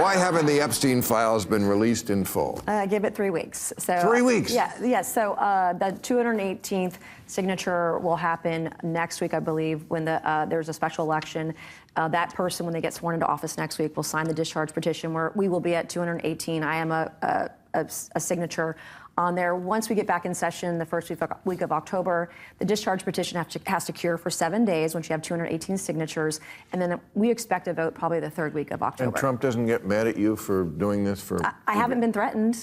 Why haven't the Epstein files been released in full? Give it 3 weeks. So 3 weeks? Yeah. So the 218th signature will happen next week, I believe, when there's a special election. That person, when they get sworn into office next week, will sign the discharge petition, where we will be at 218. I am a signature on there. Once we get back in session the first week of October, the discharge petition has to cure for 7 days once you have 218 signatures, and then we expect a vote probably the third week of October. And Trump doesn't get mad at you for doing this for... I haven't been threatened.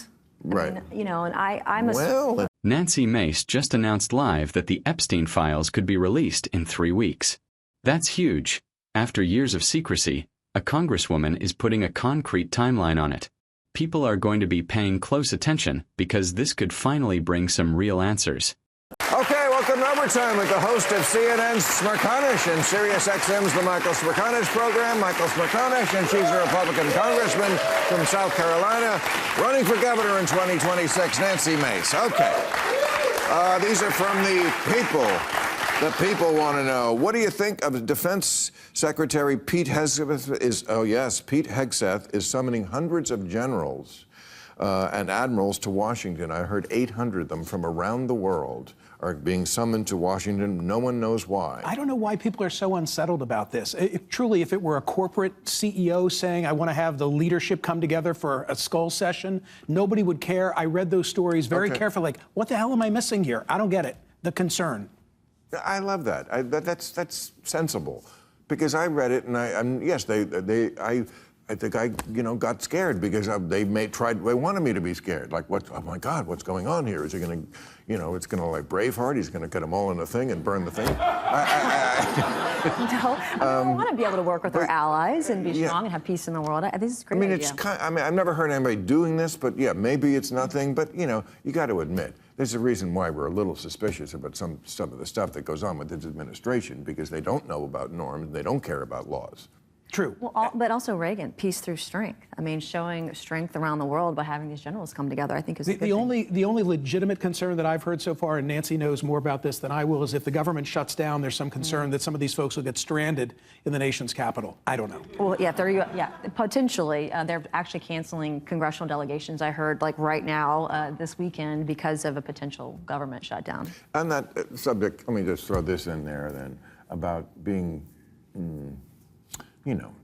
Right. I mean, you know, and I'm a... Well... Nancy Mace just announced live that the Epstein files could be released in 3 weeks. That's huge. After years of secrecy, a congresswoman is putting a concrete timeline on it. People are going to be paying close attention because this could finally bring some real answers. Okay, welcome to Overtime with the host of CNN's Smerconish and SiriusXM's The Michael Smerconish Program, Michael Smerconish, and she's a Republican congressman from South Carolina, running for governor in 2026, Nancy Mace. Okay, these are from the people. The people want to know, what do you think of Defense Secretary Pete Hegseth Pete Hegseth is summoning hundreds of generals and admirals to Washington. I heard 800 of them from around the world are being summoned to Washington. No one knows why. I don't know why people are so unsettled about this. Truly, if it were a corporate CEO saying, I want to have the leadership come together for a skull session, nobody would care. I read those stories very carefully. Like, what the hell am I missing here? I don't get it. The concern. I love that. That's sensible, because I read it and I think I got scared because they wanted me to be scared. Like, oh my God, what's going on here? Is he going to, it's going to like Braveheart? He's going to get them all in the thing and burn the thing. I want to be able to work with our allies and be strong and have peace in the world. This is a great idea. I've never heard anybody doing this, but yeah, maybe it's nothing. But you got to admit, there's a reason why we're a little suspicious about some of the stuff that goes on with this administration, because they don't know about norms, they don't care about laws. True. Well, but also Reagan, peace through strength. I mean, showing strength around the world by having these generals come together, I think is a good thing. The only legitimate concern that I've heard so far, and Nancy knows more about this than I will, is if the government shuts down, there's some concern that some of these folks will get stranded in the nation's capital. I don't know. Well, potentially. They're actually canceling congressional delegations, I heard, like right now, this weekend, because of a potential government shutdown. On that subject, let me just throw this in there then, about being...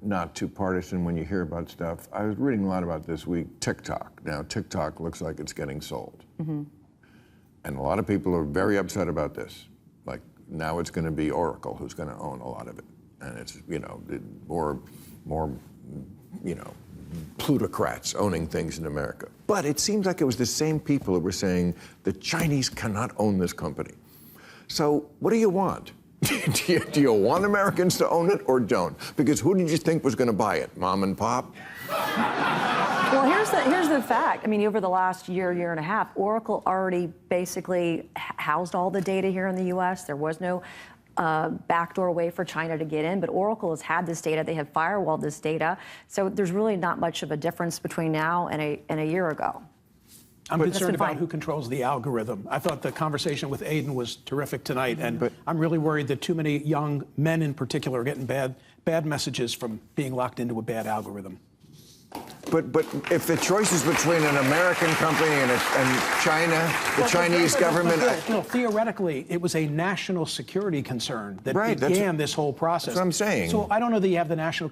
not too partisan when you hear about stuff. I was reading a lot about this week, TikTok. Now, TikTok looks like it's getting sold. Mm-hmm. And a lot of people are very upset about this. Like, now it's going to be Oracle who's going to own a lot of it. And it's, more plutocrats owning things in America. But it seems like it was the same people who were saying the Chinese cannot own this company. So what do you want? Do you want Americans to own it or don't? Because who did you think was going to buy it? Mom and pop? Well, here's the fact. I mean, over the last year and a half, Oracle already basically housed all the data here in the U.S. There was no backdoor way for China to get in, but Oracle has had this data. They have firewalled this data. So there's really not much of a difference between now and a year ago. I'm concerned about who controls the algorithm. I thought the conversation with Aiden was terrific tonight, and I'm really worried that too many young men in particular are getting bad messages from being locked into a bad algorithm. But if the choice is between an American company and China, the Chinese government... No, theoretically, it was a national security concern that began this whole process. That's what I'm saying. So I don't know that you have the national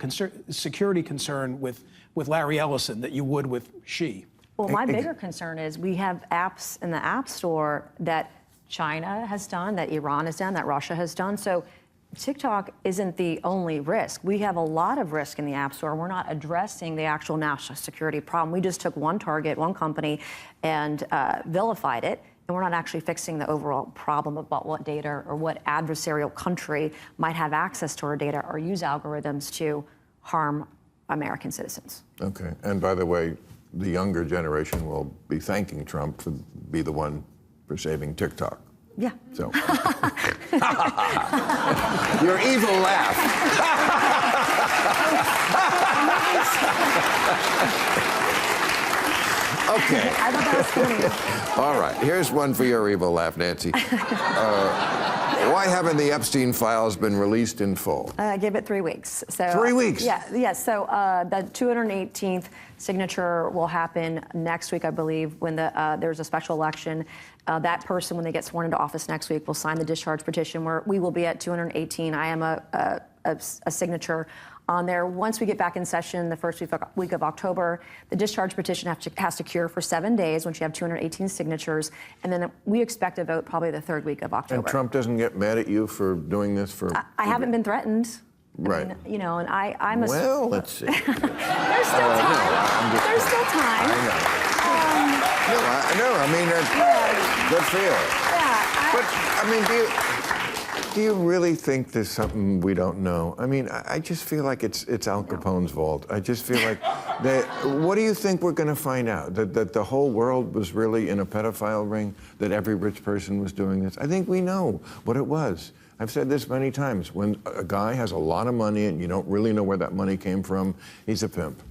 security concern with Larry Ellison that you would with Xi. Well, my bigger concern is we have apps in the App Store that China has done, that Iran has done, that Russia has done. So TikTok isn't the only risk. We have a lot of risk in the App Store. We're not addressing the actual national security problem. We just took one target, one company, and vilified it. And we're not actually fixing the overall problem about what data or what adversarial country might have access to our data or use algorithms to harm American citizens. Okay. And by the way, the younger generation will be thanking Trump to be the one for saving TikTok. Yeah. So. Your evil laugh. Okay. I thought that was funny. All right. Here's one for your evil laugh, Nancy. Why haven't the Epstein files been released in full? Give it 3 weeks. So 3 weeks? Yeah. So the 218th signature will happen next week, I believe, when there's a special election. That person, when they get sworn into office next week, will sign the discharge petition, where we will be at 218. I am a signature on there. Once we get back in session the first week of October, the discharge petition has to cure for 7 days once you have 218 signatures, and then we expect a vote probably the third week of October. And Trump doesn't get mad at you for doing this for... I haven't been threatened. Right. I mean, you know, and I'm a... Well, let's see. There's still time. There's still time. I know. I mean, good for you. Yeah. But, I mean, do you really think there's something we don't know? I mean, I just feel like it's Al Capone's vault. I just feel like what do you think we're going to find out? That the whole world was really in a pedophile ring? That every rich person was doing this? I think we know what it was. I've said this many times. When a guy has a lot of money and you don't really know where that money came from, he's a pimp.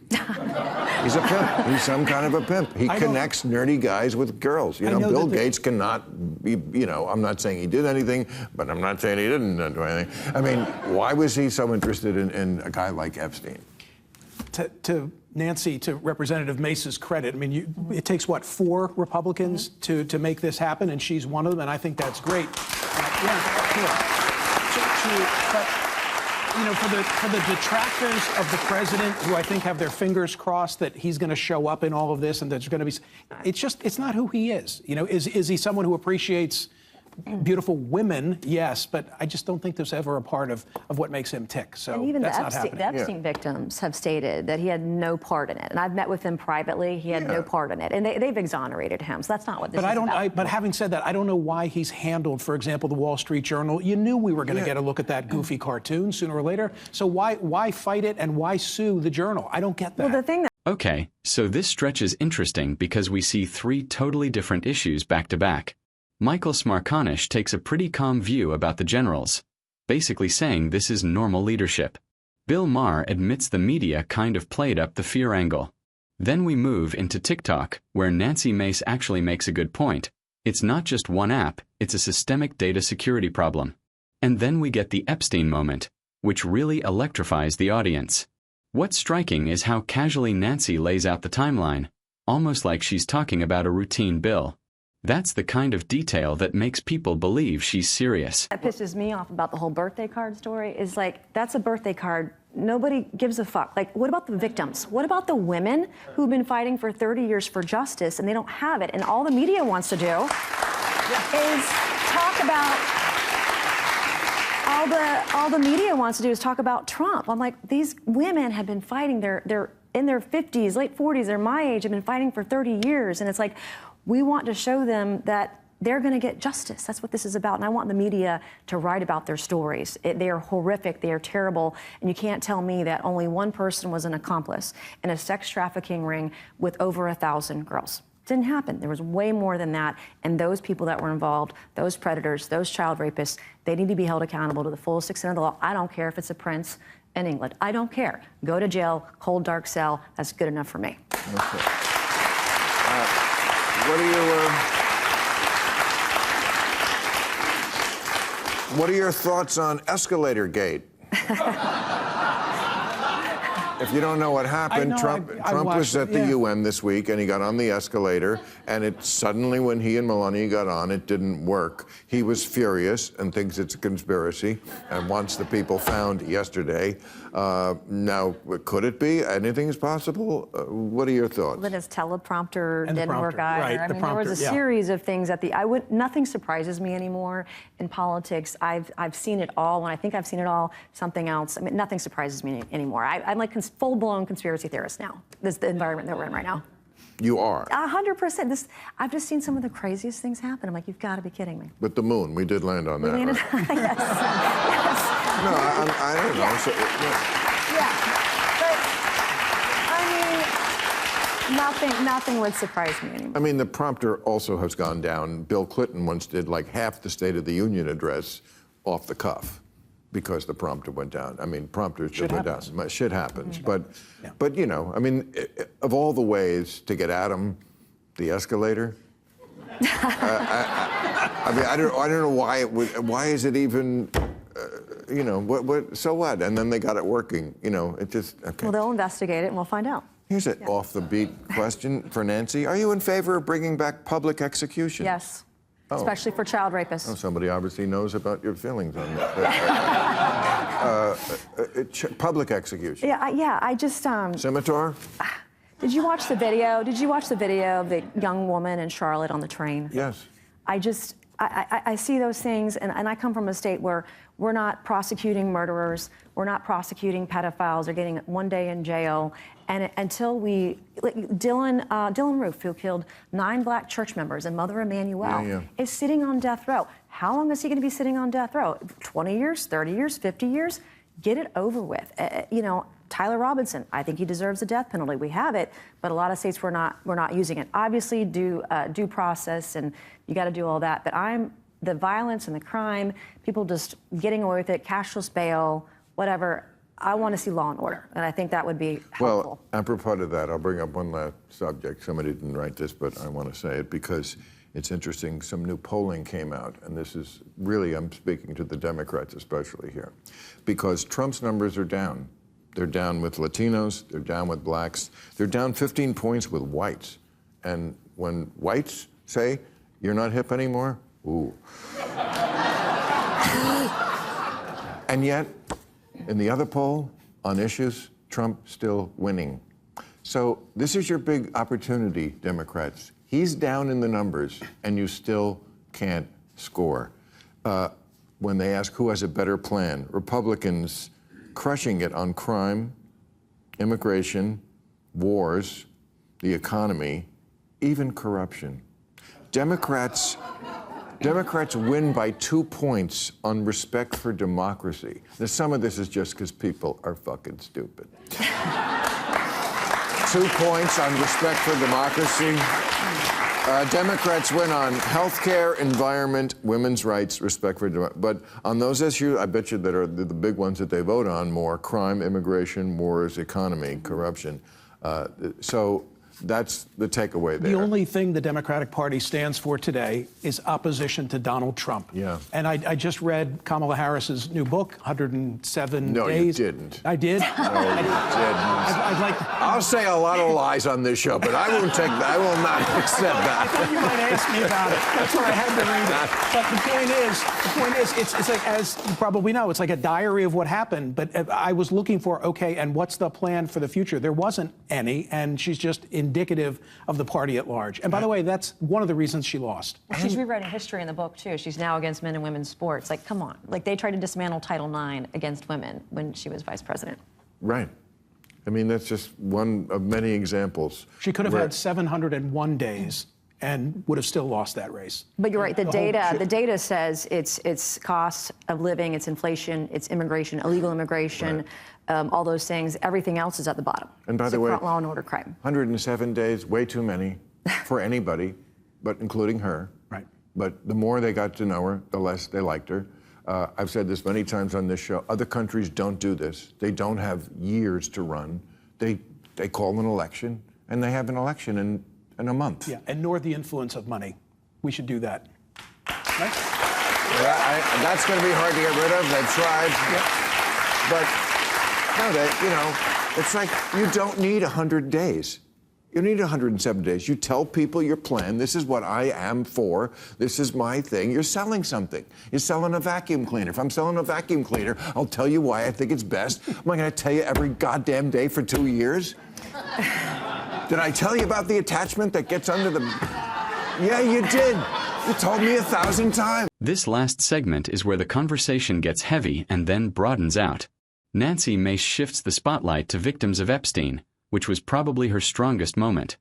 He's a pimp. He's some kind of a pimp. He connects nerdy guys with girls. You know, Bill Gates cannot be, you know, I'm not saying he did anything, but I'm not saying he didn't do anything. I mean, why was he so interested in a guy like Epstein? To Nancy, to Representative Mace's credit, I mean, it takes, what, 4 Republicans to make this happen, and she's one of them, and I think that's great. But, you know, for the detractors of the president, who I think have their fingers crossed that he's going to show up in all of this and there's going to be, it's not who he is. You know, is he someone who appreciates beautiful women? Yes, but I just don't think there's ever a part of what makes him tick. So and even that's the not happening. The Epstein victims have stated that he had no part in it, and I've met with him privately. He had no part in it, and they've exonerated him. So that's not what this is about. But having said that, I don't know why he's handled, for example, the Wall Street Journal. You knew we were going to get a look at that goofy cartoon sooner or later. So why fight it and why sue the Journal? I don't get that. Well, the thing that Okay, so this stretch is interesting because we see 3 totally different issues back to back. Michael Smarkanish takes a pretty calm view about the generals, basically saying this is normal leadership. Bill Maher admits the media kind of played up the fear angle. Then we move into TikTok, where Nancy Mace actually makes a good point. It's not just one app, it's a systemic data security problem. And then we get the Epstein moment, which really electrifies the audience. What's striking is how casually Nancy lays out the timeline, almost like she's talking about a routine bill. That's the kind of detail that makes people believe she's serious. That pisses me off about the whole birthday card story is like, that's a birthday card. Nobody gives a fuck. Like, what about the victims? What about the women who've been fighting for 30 years for justice and they don't have it? And all the media wants to do is talk about, all the media wants to do is talk about Trump. I'm like, these women have been fighting, they're in their 50s, late 40s, they're my age, have been fighting for 30 years. And it's like, we want to show them that they're going to get justice. That's what this is about. And I want the media to write about their stories. They are horrific. They are terrible. And you can't tell me that only one person was an accomplice in a sex trafficking ring with over 1,000 girls. It didn't happen. There was way more than that. And those people that were involved, those predators, those child rapists, they need to be held accountable to the fullest extent of the law. I don't care if it's a prince in England. I don't care. Go to jail, cold, dark cell. That's good enough for me. Okay. What are your thoughts on Escalator Gate? If you don't know what happened, Trump was at the UN this week, and he got on the escalator, and it suddenly, when he and Melania got on, it didn't work. He was furious and thinks it's a conspiracy and wants the people found yesterday. Now, could it be? Anything is possible? What are your thoughts? That his teleprompter didn't work either. Right, I mean, there was a series of things at the. Nothing surprises me anymore in politics. I've seen it all. When I think I've seen it all, something else. I mean, nothing surprises me anymore. I'm like full-blown conspiracy theorist now. This is the environment that we're in right now. You are? 100%. I've just seen some of the craziest things happen. I'm like, you've got to be kidding me. But the moon, we did land on that, right? Yes. Yes. No, I don't know. So, But, I mean, nothing would surprise me anymore. I mean, the prompter also has gone down. Bill Clinton once did like half the State of the Union address off the cuff because the prompter went down. I mean, prompters just went down. Shit happens. Mm-hmm. But you know, I mean, of all the ways to get at him, the escalator. I mean, I don't know why it would. Why is it even? You know, what? So what? And then they got it working. You know, it just okay. Well, they'll investigate it, and we'll find out. Here's an off-the-beat question for Nancy. Are you in favor of bringing back public execution? Yes, especially for child rapists. Oh, somebody obviously knows about your feelings on this. Public execution. Yeah, I just... Scimitar? Did you watch the video? Did you watch the video of the young woman in Charlotte on the train? Yes. I see those things, and I come from a state where we're not prosecuting murderers, we're not prosecuting pedophiles, they're getting 1 day in jail, and until we, Dylan Roof, who killed 9 black church members and Mother Emanuel, is sitting on death row. How long is he going to be sitting on death row? 20 years, 30 years, 50 years? Get it over with. You know, Tyler Robinson, I think he deserves the death penalty. We have it, but a lot of states we're not using it. Obviously, due process, and you got to do all that. But the violence and the crime, people just getting away with it, cashless bail, whatever. I want to see law and order, and I think that would be helpful. Well, apropos to that, I'll bring up one last subject. Somebody didn't write this, but I want to say it because it's interesting. Some new polling came out, and this is really, I'm speaking to the Democrats especially here, because Trump's numbers are down. They're down with Latinos, they're down with blacks, they're down 15 points with whites. And when whites say, you're not hip anymore, ooh. And yet, in the other poll, on issues, Trump still winning. So this is your big opportunity, Democrats. He's down in the numbers, and you still can't score. When they ask who has a better plan, Republicans crushing it on crime, immigration, wars, the economy, even corruption. Democrats win by 2 points on respect for democracy. Now, some of this is just because people are fucking stupid. 2 points on respect for democracy. Democrats win on health care, environment, women's rights, respect for democracy. But on those issues, I bet you that are the big ones that they vote on more: crime, immigration, wars, economy, corruption. So that's the takeaway there. The only thing the Democratic Party stands for today is opposition to Donald Trump. Yeah. And I just read Kamala Harris's new book, 107 No, Days. you didn't. I did? No, you didn't. I'd like I'll say a lot of lies on this show, but I won't take that. I will not accept I thought that. you might ask me about it. That's why I had to read it. But the point is, it's like, as you probably know, it's like a diary of what happened. But I was looking for, okay, and what's the plan for the future? There wasn't any, and she's just indicative of the party at large. And by the way, that's one of the reasons she lost. Well, she's rewriting history in the book, too. She's now against men and women's sports. Like, come on. Like, they tried to dismantle Title IX against women when she was vice president. Right. I mean, that's just one of many examples. She could have had 701 days and would have still lost that race. But you're right. The data says it's cost of living, it's inflation, it's immigration, illegal immigration, all those things. Everything else is at the bottom. And by the way, law and order crime. 107 days, way too many for anybody, but including her. Right. But the more they got to know her, the less they liked her. I've said this many times on this show. Other countries don't do this. They don't have years to run. They call an election, and they have an election in a month. Yeah, and nor the influence of money. We should do that. Right? Yeah, that's going to be hard to get rid of. They've tried. Yep. But, no, it's like you don't need 100 days. You need 107 days. You tell people your plan. This is what I am for. This is my thing. You're selling something. You're selling a vacuum cleaner. If I'm selling a vacuum cleaner, I'll tell you why I think it's best. Am I going to tell you every goddamn day for 2 years? Did I tell you about the attachment that gets under the... Yeah, you did. You told me 1,000 times. This last segment is where the conversation gets heavy and then broadens out. Nancy Mace shifts the spotlight to victims of Epstein, which was probably her strongest moment,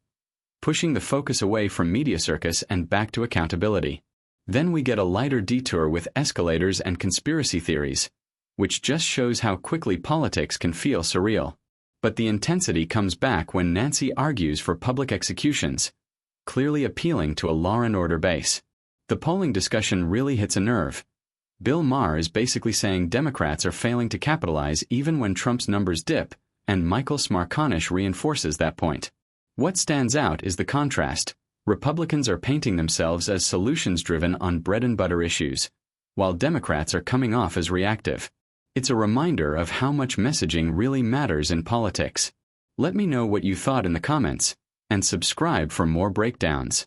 pushing the focus away from media circus and back to accountability. Then we get a lighter detour with escalators and conspiracy theories, which just shows how quickly politics can feel surreal. But the intensity comes back when Nancy argues for public executions, clearly appealing to a law and order base. The polling discussion really hits a nerve. Bill Maher is basically saying Democrats are failing to capitalize even when Trump's numbers dip, and Michael Smerconish reinforces that point. What stands out is the contrast. Republicans are painting themselves as solutions-driven on bread-and-butter issues, while Democrats are coming off as reactive. It's a reminder of how much messaging really matters in politics. Let me know what you thought in the comments, and subscribe for more breakdowns.